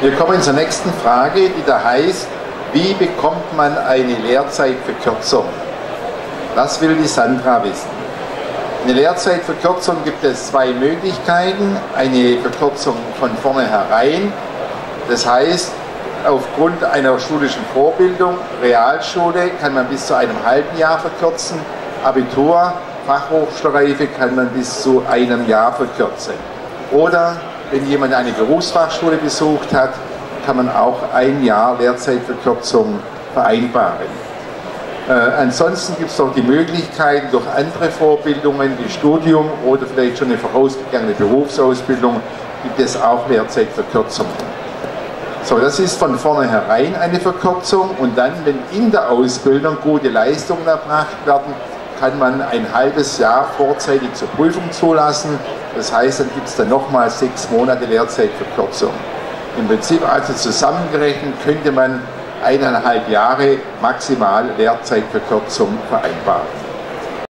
Wir kommen zur nächsten Frage, die da heißt, wie bekommt man eine Lehrzeitverkürzung? Das will die Sandra wissen. Eine Lehrzeitverkürzung gibt es zwei Möglichkeiten. Eine Verkürzung von vornherein, das heißt, aufgrund einer schulischen Vorbildung, Realschule, kann man bis zu einem halben Jahr verkürzen, Abitur, Fachhochschulreife kann man bis zu einem Jahr verkürzen. Oder wenn jemand eine Berufsfachschule besucht hat, kann man auch ein Jahr Lehrzeitverkürzung vereinbaren. Ansonsten gibt es noch die Möglichkeit, durch andere Vorbildungen wie Studium oder vielleicht schon eine vorausgegangene Berufsausbildung, gibt es auch Lehrzeitverkürzungen. So, das ist von vornherein eine Verkürzung, und dann, wenn in der Ausbildung gute Leistungen erbracht werden, kann man ein halbes Jahr vorzeitig zur Prüfung zulassen. Das heißt, dann gibt es dann nochmal 6 Monate Lehrzeitverkürzung. Im Prinzip also zusammengerechnet könnte man 1,5 Jahre maximal Lehrzeitverkürzung vereinbaren.